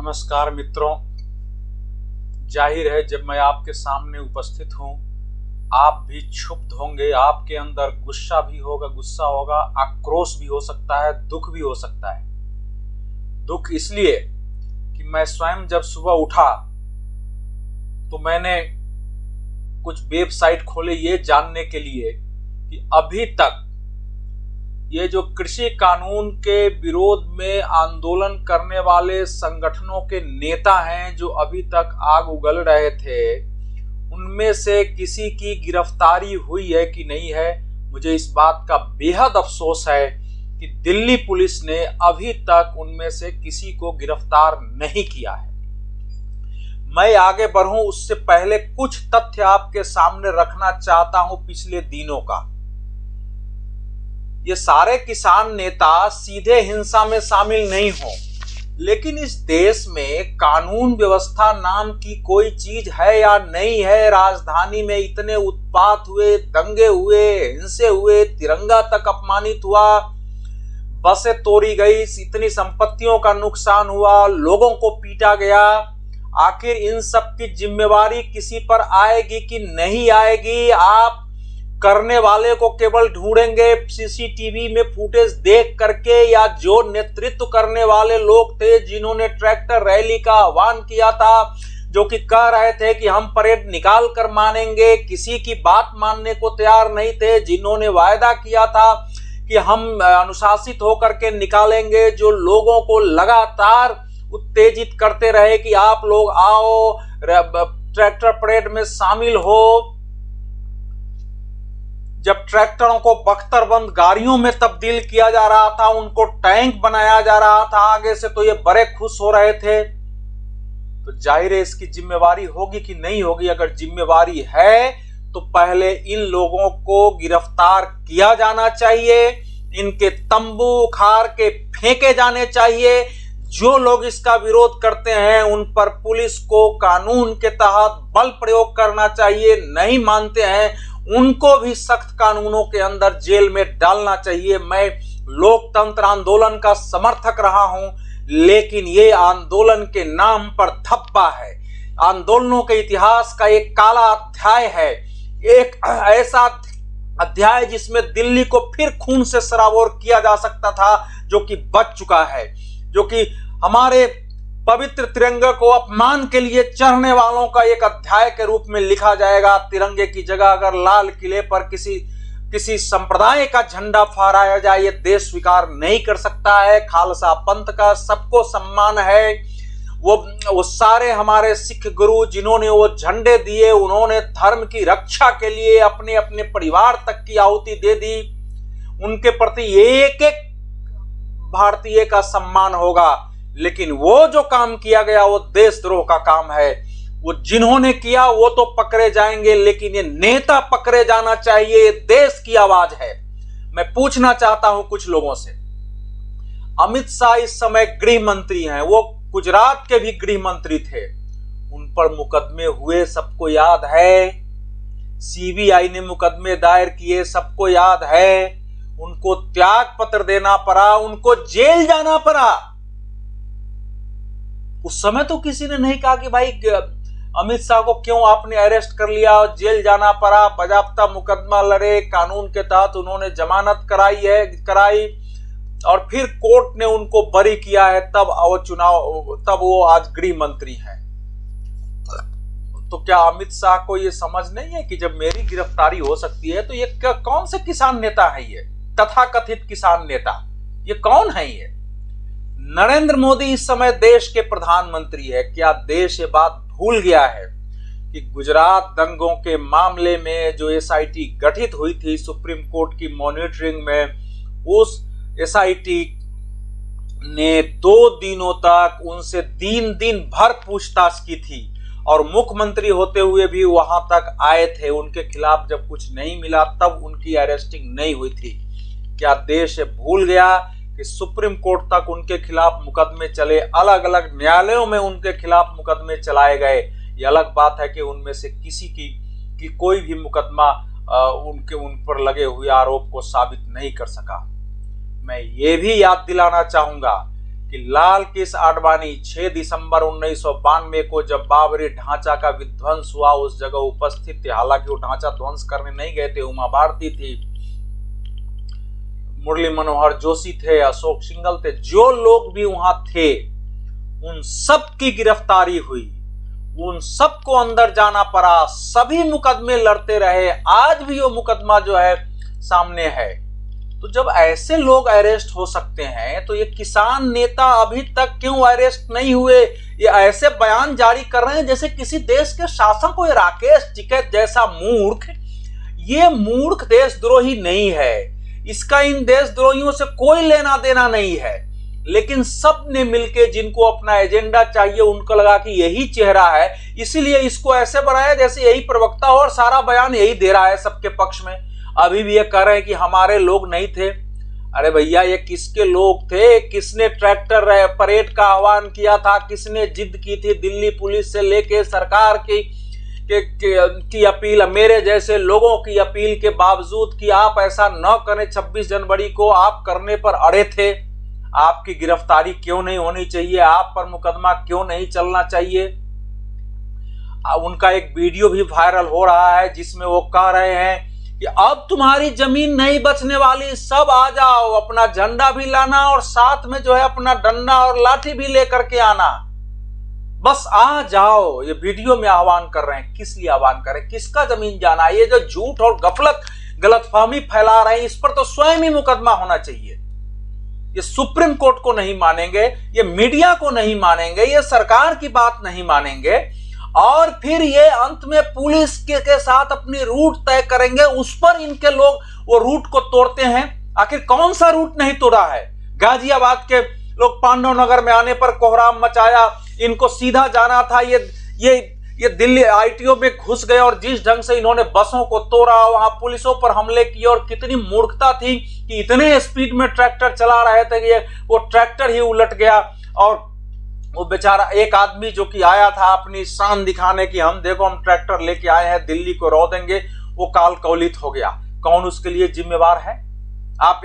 नमस्कार मित्रों, जाहिर है जब मैं आपके सामने उपस्थित हूं आप भी क्षुब्ध होंगे। आपके अंदर गुस्सा होगा, आक्रोश भी हो सकता है, दुख भी हो सकता है। दुख इसलिए कि मैं स्वयं जब सुबह उठा तो मैंने कुछ वेबसाइट खोले ये जानने के लिए कि अभी तक ये जो कृषि कानून के विरोध में आंदोलन करने वाले संगठनों के नेता हैं जो अभी तक आग उगल रहे थे, उनमें से किसी की गिरफ्तारी हुई है कि नहीं है। मुझे इस बात का बेहद अफसोस है कि दिल्ली पुलिस ने अभी तक उनमें से किसी को गिरफ्तार नहीं किया है। मैं आगे बढ़ूं उससे पहले कुछ तथ्य आपके सामने रखना चाहता हूं पिछले दिनों का। ये सारे किसान नेता सीधे हिंसा में शामिल नहीं हो, लेकिन इस देश में कानून व्यवस्था नाम की कोई चीज है या नहीं है। राजधानी में इतने उत्पात हुए, दंगे हुए, हिंसे हुए, तिरंगा तक अपमानित हुआ, बसें तोड़ी गई, इतनी संपत्तियों का नुकसान हुआ, लोगों को पीटा गया। आखिर इन सब की जिम्मेवारी किसी पर आएगी कि नहीं आएगी? आप करने वाले को केवल ढूंढेंगे सीसीटीवी में फुटेज देख करके, या जो नेतृत्व करने वाले लोग थे जिन्होंने ट्रैक्टर रैली का आह्वान किया था, जो कि कह रहे थे कि हम परेड निकाल कर मानेंगे, किसी की बात मानने को तैयार नहीं थे, जिन्होंने वायदा किया था कि हम अनुशासित होकर के निकालेंगे, जो लोगों को लगातार उत्तेजित करते रहे कि आप लोग आओ ट्रैक्टर परेड में शामिल हो। जब ट्रैक्टरों को बख्तरबंद गाड़ियों में तब्दील किया जा रहा था, उनको टैंक बनाया जा रहा था आगे से, तो ये बड़े खुश हो रहे थे। तो जाहिर है इसकी जिम्मेवारी होगी कि नहीं होगी? अगर जिम्मेवारी है तो पहले इन लोगों को गिरफ्तार किया जाना चाहिए, इनके तंबू उखाड़ के फेंके जाने चाहिए। जो लोग इसका विरोध करते हैं उन पर पुलिस को कानून के तहत बल प्रयोग करना चाहिए। नहीं मानते हैं उनको भी सख्त कानूनों के अंदर जेल में डालना चाहिए। मैं लोकतंत्र आंदोलन का समर्थक रहा हूं, लेकिन ये आंदोलन के नाम पर धब्बा है। आंदोलनों के इतिहास का एक काला अध्याय है, एक ऐसा अध्याय जिसमें दिल्ली को फिर खून से सराबोर किया जा सकता था, जो कि बच चुका है, जो कि हमारे पवित्र तिरंगे को अपमान के लिए चढ़ने वालों का एक अध्याय के रूप में लिखा जाएगा। तिरंगे की जगह अगर लाल किले पर किसी संप्रदाय का झंडा फहराया जाए, ये देश स्वीकार नहीं कर सकता है। खालसा पंथ का सबको सम्मान है। वो सारे हमारे सिख गुरु जिन्होंने वो झंडे दिए, उन्होंने धर्म की रक्षा के लिए अपने अपने परिवार तक की आहुति दे दी। उनके प्रति एक एक भारतीय का सम्मान होगा। लेकिन वो जो काम किया गया वो देशद्रोह का काम है। वो जिन्होंने किया वो तो पकड़े जाएंगे, लेकिन ये नेता पकड़े जाना चाहिए। ये देश की आवाज है। मैं पूछना चाहता हूं कुछ लोगों से, अमित शाह इस समय गृह मंत्री हैं, वो गुजरात के भी गृह मंत्री थे, उन पर मुकदमे हुए, सबको याद है। सीबीआई ने मुकदमे दायर किए, सबको याद है। उनको त्याग पत्र देना पड़ा, उनको जेल जाना पड़ा। उस समय तो किसी ने नहीं कहा कि भाई अमित शाह को क्यों आपने अरेस्ट कर लिया, जेल जाना पड़ा। बाकायदा मुकदमा लड़े, कानून के तहत उन्होंने जमानत कराई और फिर कोर्ट ने उनको बरी किया है, तब वो आज गृह मंत्री हैं। तो क्या अमित शाह को ये समझ नहीं है कि जब मेरी गिरफ्तारी हो सकती है तो ये कौन से किसान नेता है? ये तथाकथित किसान नेता ये कौन है? ये नरेंद्र मोदी इस समय देश के प्रधानमंत्री है। क्या देश ये बात भूल गया है कि गुजरात दंगों के मामले में जो एसआईटी गठित हुई थी सुप्रीम कोर्ट की मॉनिटरिंग में, उस एसआईटी ने 2 दिनों तक उनसे दिन भर पूछताछ की थी और मुख्यमंत्री होते हुए भी वहां तक आए थे। उनके खिलाफ जब कुछ नहीं मिला तब उनकी अरेस्टिंग नहीं हुई थी। क्या देश भूल गया कि सुप्रीम कोर्ट तक उनके खिलाफ मुकदमे चले, अलग अलग न्यायालयों में उनके खिलाफ मुकदमे चलाए गए? ये अलग बात है कि उनमें से किसी की कोई भी मुकदमा उन पर लगे हुए आरोप को साबित नहीं कर सका। मैं ये भी याद दिलाना चाहूंगा कि लाल कृष्ण आडवाणी 6 दिसंबर 1992 को जब बाबरी ढांचा का विध्वंस हुआ उस जगह उपस्थित थे। हालांकि वो ढांचा ध्वंस करने नहीं गए थे, उमा भारती थी, मुरली मनोहर जोशी थे, अशोक सिंघल थे, जो लोग भी वहां थे उन सब की गिरफ्तारी हुई, उन सबको अंदर जाना पड़ा, सभी मुकदमे लड़ते रहे। आज भी वो मुकदमा जो है सामने है। तो जब ऐसे लोग अरेस्ट हो सकते हैं तो ये किसान नेता अभी तक क्यों अरेस्ट नहीं हुए? ये ऐसे बयान जारी कर रहे हैं जैसे किसी देश के शासक को। राकेश टिकैत जैसा मूर्ख, ये मूर्ख देशद्रोही नहीं है, इसका इन देशद्रोहियों से कोई लेना देना नहीं है। लेकिन सब ने मिलकर जिनको अपना एजेंडा चाहिए उनको लगा कि यही चेहरा है, इसीलिए इसको ऐसे बनाया जैसे यही प्रवक्ता हो और सारा बयान यही दे रहा है सबके पक्ष में। अभी भी ये कह रहे हैं कि हमारे लोग नहीं थे। अरे भैया, ये किसके लोग थे? किसने ट्रैक्टर परेड का आह्वान किया था? किसने जिद की थी दिल्ली पुलिस से लेके सरकार की अपील, मेरे जैसे लोगों की अपील के बावजूद कि आप ऐसा न करें 26 जनवरी को, आप करने पर अड़े थे। आपकी गिरफ्तारी क्यों नहीं होनी चाहिए? आप पर मुकदमा क्यों नहीं चलना चाहिए? उनका एक वीडियो भी वायरल हो रहा है जिसमें वो कह रहे हैं कि अब तुम्हारी जमीन नहीं बचने वाली, सब आ जाओ, अपना झंडा भी लाना और साथ में जो है अपना डंडा और लाठी भी लेकर के आना, बस आ जाओ। ये वीडियो में आह्वान कर रहे हैं। किस लिए आह्वान कर रहे हैं? किसका जमीन जाना? ये जो झूठ और गलतफहमी फैला रहे हैं, इस पर तो स्वयं ही मुकदमा होना चाहिए। ये सुप्रीम कोर्ट को नहीं मानेंगे, ये मीडिया को नहीं मानेंगे, ये सरकार की बात नहीं मानेंगे, और फिर ये अंत में पुलिस के साथ अपनी रूट तय करेंगे। उस पर इनके लोग वो रूट को तोड़ते हैं। आखिर कौन सा रूट नहीं तोड़ा है? गाजियाबाद के लोग पांडव नगर में आने पर कोहराम मचाया, इनको सीधा जाना था, ये दिल्ली आईटीओ में घुस गए और जिस ढंग से इन्होंने बसों को तोड़ा, वहां पुलिसों पर हमले किए, और कितनी मूर्खता थी कि इतने स्पीड में ट्रैक्टर चला रहे थे कि वो ट्रैक्टर ही उलट गया। और वो बेचारा एक आदमी जो कि आया था अपनी शान दिखाने की, हम देखो हम ट्रैक्टर लेके आए हैं, दिल्ली को रो देंगे, वो काल कौलित हो गया। कौन उसके लिए जिम्मेवार है? आप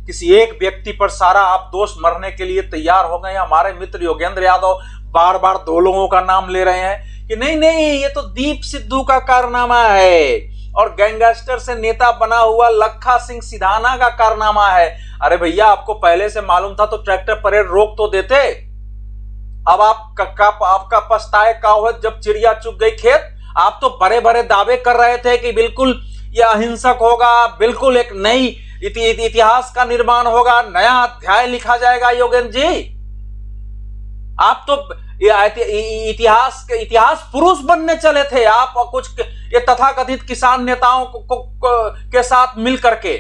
किसी एक व्यक्ति पर सारा आप दोष मरने के लिए तैयार हो गए। हमारे मित्र योगेंद्र यादव बार बार 2 लोगों का नाम ले रहे हैं कि नहीं ये तो दीप सिद्धू का कारनामा है और गैंगस्टर से नेता बना हुआ लखा सिंह सिधाना का कारनामा है। अरे भैया, आपको पहले से मालूम था तो ट्रैक्टर परेड रोक तो देते। अब आपका पछताए का हुआ जब चिड़िया चुग गई खेत। आप तो बड़े बड़े दावे कर रहे थे कि बिल्कुल यह अहिंसक होगा, बिल्कुल एक नई इतिहास का निर्माण होगा, नया अध्याय लिखा जाएगा। योगेंद्र जी, आप तो इतिहास पुरुष बनने चले थे। आप कुछ ये तथाकथित किसान नेताओं के साथ मिल करके,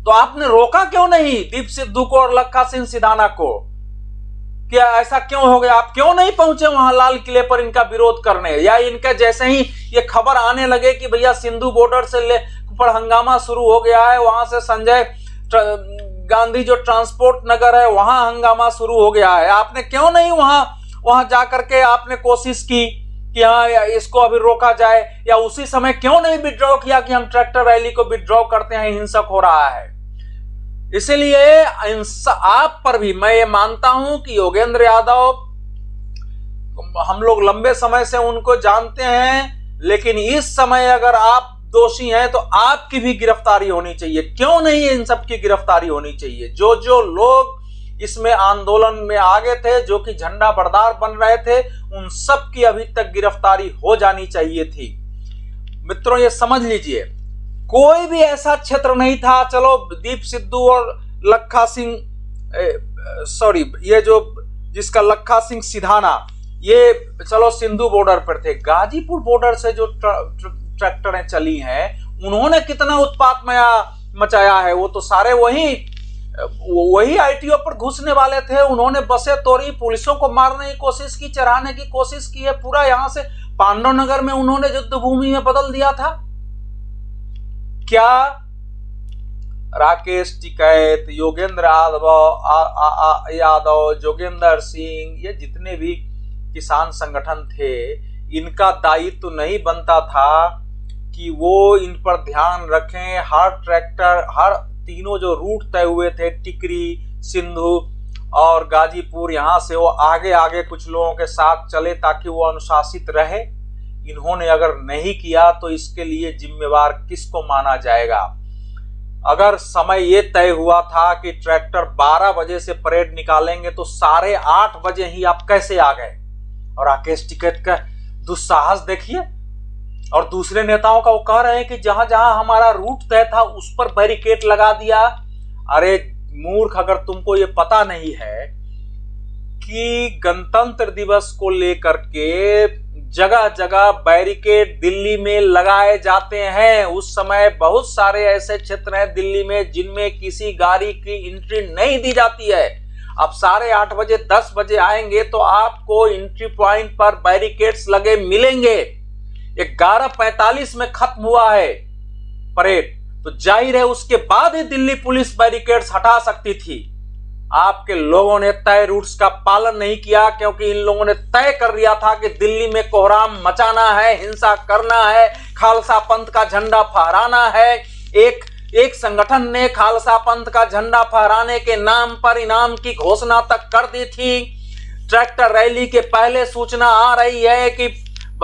तो आपने रोका क्यों नहीं दीप सिद्धू को और लखा सिंह सिधाना को? क्या ऐसा क्यों हो गया? आप क्यों नहीं पहुंचे वहां लाल किले पर इनका विरोध करने? या इनका जैसे ही ये खबर आने लगे कि भैया सिंधु बॉर्डर से पर हंगामा शुरू हो गया है, वहां से संजय गांधी जो ट्रांसपोर्ट नगर है वहां हंगामा शुरू हो गया है, आपने क्यों नहीं वहां जाकर के आपने कोशिश की कि हाँ इसको अभी रोका जाए? या उसी समय क्यों नहीं विड्रॉ किया कि हम ट्रैक्टर रैली को विड्रॉ करते हैं, हिंसक हो रहा है? इसलिए आप पर भी मैं ये मानता हूं कि योगेंद्र यादव, हम लोग लंबे समय से उनको जानते हैं, लेकिन इस समय अगर आप दोषी हैं तो आपकी भी गिरफ्तारी होनी चाहिए। क्यों नहीं इन सब की गिरफ्तारी होनी चाहिए? जो लोग इसमें आंदोलन में आगे थे, जो कि झंडा बरदार बन रहे थे, उन सब की अभी तक गिरफ्तारी हो जानी चाहिए थी। मित्रों, ये समझ लीजिए, कोई भी ऐसा क्षेत्र नहीं था, चलो दीप सिद्धू और लखा सिंह ये जो जिसका लखा सिंह सिधाना, ये चलो सिंधु बॉर्डर पर थे। गाजीपुर बॉर्डर से जो ट्रैक्टरें चली हैं, उन्होंने कितना उत्पात मचाया है। वो तो सारे वही आईटीओ पर घुसने वाले थे। उन्होंने बसें तोड़ी, पुलिसों को मारने की कोशिश की, चढ़ाने की कोशिश की है। पूरा यहां से पांडव नगर में उन्होंने युद्ध भूमि में बदल दिया था। क्या राकेश टिकैत, योगेंद्र यादव, जोगेंद्र सिंह, ये जितने भी किसान संगठन थे, इनका दायित्व नहीं बनता था कि वो इन पर ध्यान रखें? हर ट्रैक्टर, हर तीनों जो रूट तय हुए थे, टिकरी, सिंधु और गाजीपुर, यहां से वो आगे आगे कुछ लोगों के साथ चले ताकि वो अनुशासित रहे। इन्होंने अगर नहीं किया तो इसके लिए जिम्मेवार किसको माना जाएगा? अगर समय ये तय हुआ था कि ट्रैक्टर 12 बजे से परेड निकालेंगे तो 8:30 बजे ही आप कैसे आ गए? और राकेश टिकैत का दुस्साहस देखिए। और दूसरे नेताओं का वो कह रहे हैं कि जहां जहां हमारा रूट तय था उस पर बैरिकेड लगा दिया। अरे मूर्ख, अगर तुमको ये पता नहीं है कि गणतंत्र दिवस को लेकर के जगह जगह बैरिकेड दिल्ली में लगाए जाते हैं। उस समय बहुत सारे ऐसे क्षेत्र हैं दिल्ली में जिनमें किसी गाड़ी की एंट्री नहीं दी जाती है। अब 8:30 बजे 10 बजे आएंगे तो आपको एंट्री पॉइंट पर बैरिकेड्स लगे मिलेंगे। 11:45 में खत्म हुआ है परेड, तो जाहिर है उसके बाद ही दिल्ली पुलिस बैरिकेड्स हटा सकती थी। आपके लोगों ने तय रूट्स का पालन नहीं किया, क्योंकि इन लोगों ने तय कर लिया था कि दिल्ली में कोहराम मचाना है, हिंसा करना है, खालसा पंथ का झंडा फहराना है। एक संगठन ने खालसा पंथ का झंडा फहराने के नाम पर इनाम की घोषणा तक कर दी थी। ट्रैक्टर रैली के पहले सूचना आ रही है कि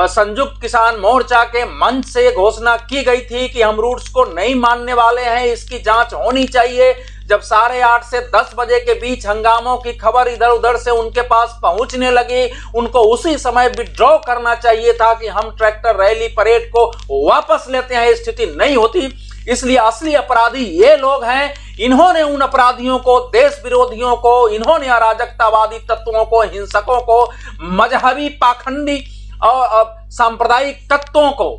संयुक्त किसान मोर्चा के मंच से घोषणा की गई थी कि हम रूट्स को नहीं मानने वाले हैं, इसकी जांच होनी चाहिए। जब 8:30 से 10 बजे के बीच हंगामों की खबर इधर उधर से उनके पास पहुंचने लगी, उनको उसी समय विड्रॉ करना चाहिए था कि हम ट्रैक्टर रैली परेड को वापस लेते हैं। स्थिति नहीं होती। इसलिए असली अपराधी ये लोग हैं। इन्होंने उन अपराधियों को, देश विरोधियों को, इन्होंने अराजकतावादी तत्वों को, हिंसकों को, मजहबी पाखंडी और सांप्रदायिक तत्वों को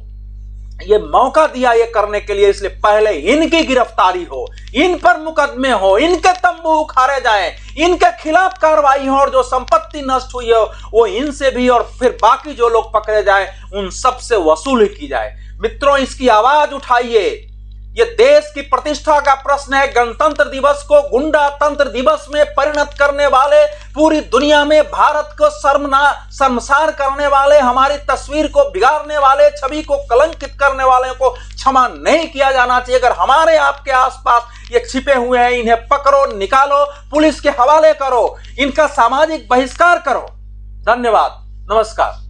ये मौका दिया ये करने के लिए। इसलिए पहले इनकी गिरफ्तारी हो, इन पर मुकदमे हो, इनके तंबू उखाड़े जाएं, इनके खिलाफ कार्रवाई हो, और जो संपत्ति नष्ट हुई है वो इनसे भी, और फिर बाकी जो लोग पकड़े जाए उन सब से वसूली की जाए। मित्रों, इसकी आवाज उठाइए। ये देश की प्रतिष्ठा का प्रश्न है। गणतंत्र दिवस को गुंडा तंत्र दिवस में परिणत करने वाले, पूरी दुनिया में भारत को शर्मसार करने वाले, हमारी तस्वीर को बिगाड़ने वाले, छवि को कलंकित करने वाले को क्षमा नहीं किया जाना चाहिए। अगर हमारे आपके आसपास ये छिपे हुए हैं, इन्हें पकड़ो, निकालो, पुलिस के हवाले करो, इनका सामाजिक बहिष्कार करो। धन्यवाद, नमस्कार।